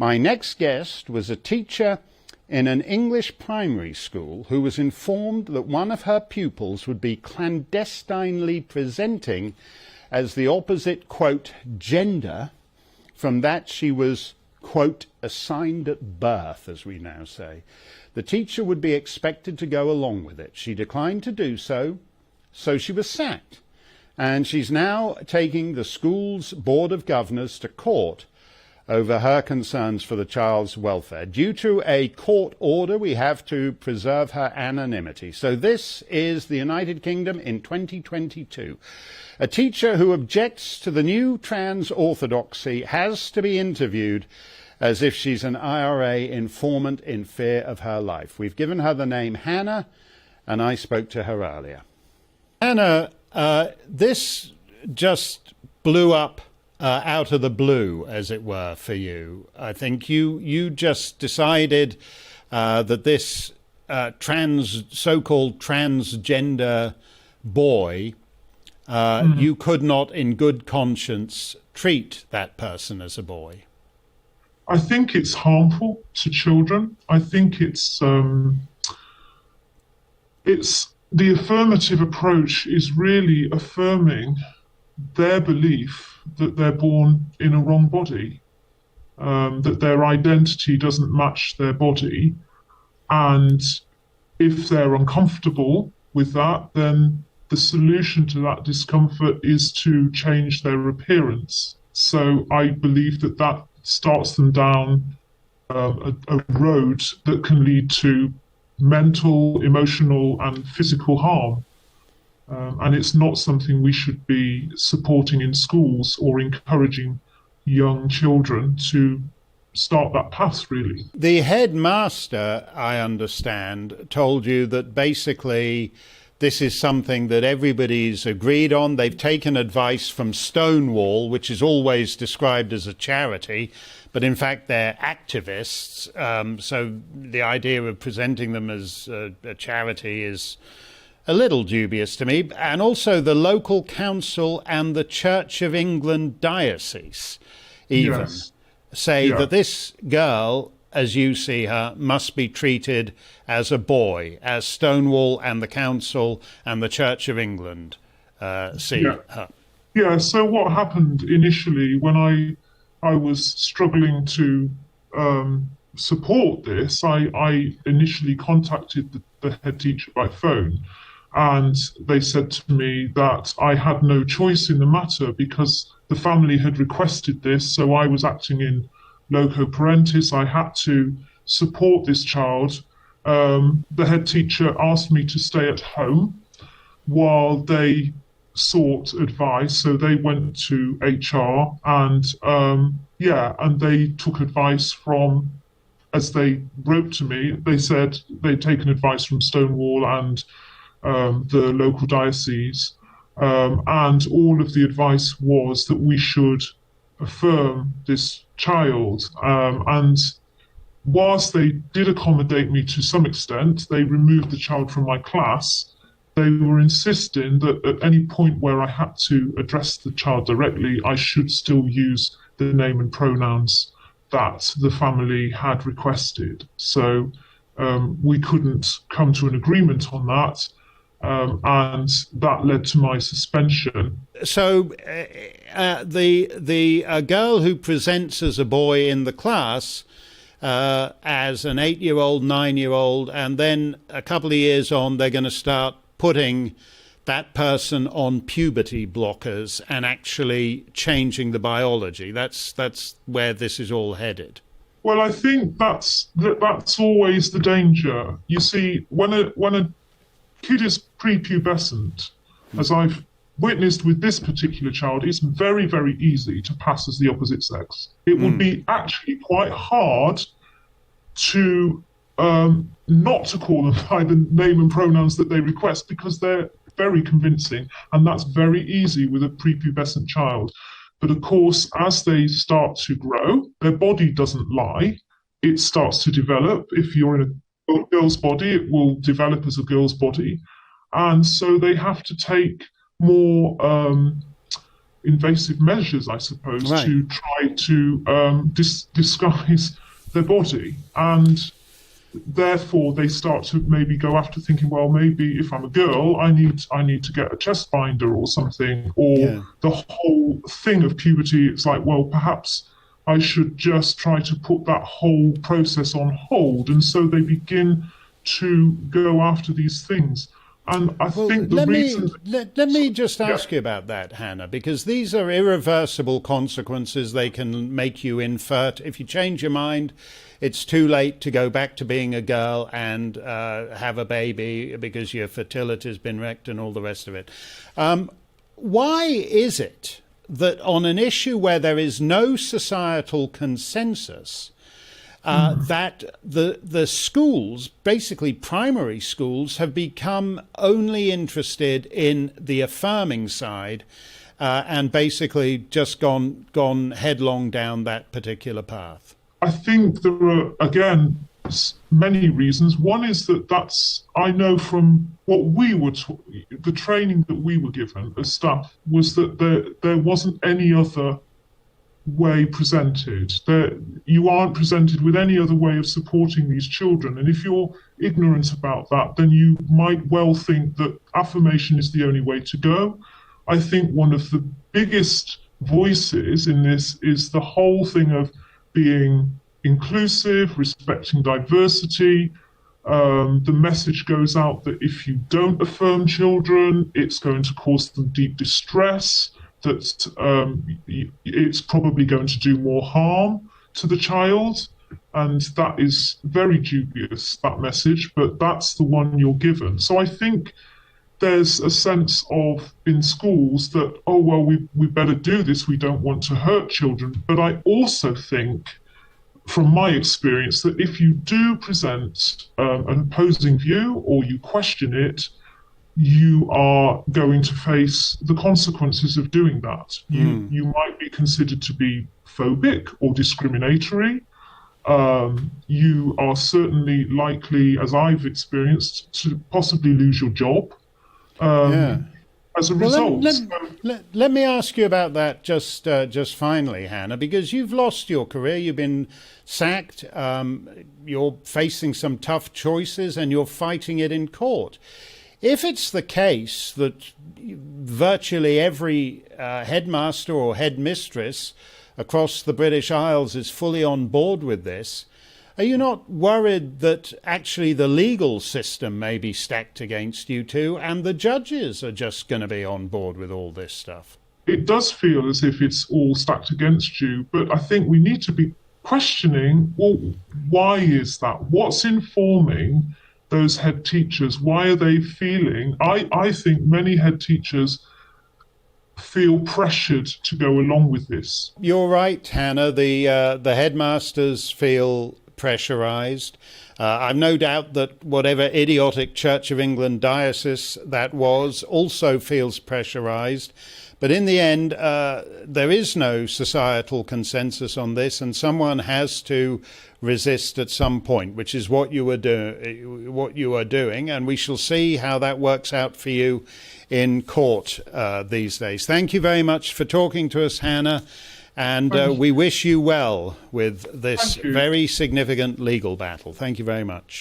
My next guest was a teacher in an English primary school who was informed that one of her pupils would be clandestinely presenting as the opposite, quote, gender from that she was, quote, assigned at birth, as we now say. The teacher would be expected to go along with it. She declined to do so, so she was sacked. And she's now taking the school's board of governors to court over her concerns for the child's welfare. Due to a court order, we have to preserve her anonymity. So this is the United Kingdom in 2022. A teacher who objects to the new trans orthodoxy has to be interviewed as if she's an IRA informant in fear of her life. We've given her the name Hannah, and I spoke to her earlier. Hannah, this just blew up out of the blue, as it were, for you. I think you just decided that this so-called transgender boy, you could not in good conscience treat that person as a boy. I think it's harmful to children. I think it's the affirmative approach is really affirming their belief that they're born in a wrong body, that their identity doesn't match their body. And if they're uncomfortable with that, then the solution to that discomfort is to change their appearance. So I believe that that starts them down a road that can lead to mental, emotional, and physical harm. And it's not something we should be supporting in schools or encouraging young children to start that path, really. The headmaster, I understand, told you that basically this is something that everybody's agreed on. They've taken advice from Stonewall, which is always described as a charity, but in fact they're activists. So the idea of presenting them as a charity is a little dubious to me. And also the local council and the Church of England diocese even say that this girl, as you see her, must be treated as a boy, as Stonewall and the council and the Church of England see her. Yeah, so what happened initially when I was struggling to support this, I initially contacted the head teacher by phone, and they said to me that I had no choice in the matter because the family had requested this, so I was acting in loco parentis. I had to support this child. The head teacher asked me to stay at home while they sought advice. So they went to HR and and they took advice from, as they wrote to me, they said they'd taken advice from Stonewall and the local diocese. And all of the advice was that we should affirm this child. And whilst they did accommodate me to some extent, they removed the child from my class. They were insisting that at any point where I had to address the child directly, I should still use the name and pronouns that the family had requested. So we couldn't come to an agreement on that. And that led to my suspension. So the girl who presents as a boy in the class as an 8-year-old, 9-year-old, and then a couple of years on, they're going to start putting that person on puberty blockers and actually changing the biology. That's where this is all headed. Well, I think that's always the danger. You see, when a kid is prepubescent, as I've witnessed with this particular child, it's very, very easy to pass as the opposite sex. It would be actually quite hard to not to call them by the name and pronouns that they request, because they're very convincing, and that's very easy with a prepubescent child. But of course, as they start to grow, their body doesn't lie. It starts to develop. If you're in a girl's body, it will develop as a girl's body. And so they have to take more invasive measures, I suppose, Right. to try to disguise their body. And therefore they start to maybe go after thinking, well, maybe if I'm a girl, I need to get a chest binder or something, or Yeah. the whole thing of puberty. It's like, well, perhaps I should just try to put that whole process on hold. And so they begin to go after these things. And I think the reason... Let me just ask you about that, Hannah, because these are irreversible consequences. They can make you infert. If you change your mind, it's too late to go back to being a girl and have a baby because your fertility has been wrecked and all the rest of it. Why is it that on an issue where there is no societal consensus, that the schools, basically primary schools, have become only interested in the affirming side and basically just gone headlong down that particular path? I think there are, again, many reasons. One is that I know from what we were the training that we were given as staff was that there wasn't any other way presented. You aren't presented with any other way of supporting these children. And if you're ignorant about that, then you might well think that affirmation is the only way to go. I think one of the biggest voices in this is the whole thing of being inclusive, respecting diversity. The message goes out that if you don't affirm children, it's going to cause them deep distress, that it's probably going to do more harm to the child. And that is very dubious, that message, but that's the one you're given. So I think there's a sense of, in schools, that, oh, well, we better do this, we don't want to hurt children. But I also think, from my experience, that if you do present an opposing view or you question it, you are going to face the consequences of doing that. You might be considered to be phobic or discriminatory. You are certainly likely, as I've experienced, to possibly lose your job as a result. Let me ask you about that just finally, Hannah, because you've lost your career, you've been sacked, you're facing some tough choices and you're fighting it in court. If it's the case that virtually every headmaster or headmistress across the British Isles is fully on board with this, are you not worried that actually the legal system may be stacked against you too, and the judges are just going to be on board with all this stuff? It does feel as if it's all stacked against you, but I think we need to be questioning, well, why is that? What's informing those head teachers? Why are they feeling? I think many head teachers feel pressured to go along with this. You're right, Hannah. The headmasters feel pressurized. I've no doubt that whatever idiotic Church of England diocese that was also feels pressurized. But in the end, there is no societal consensus on this, and someone has to resist at some point, which is what you are doing, and we shall see how that works out for you in court these days. Thank you very much for talking to us, Hannah, and we wish you well with this very significant legal battle. Thank you very much.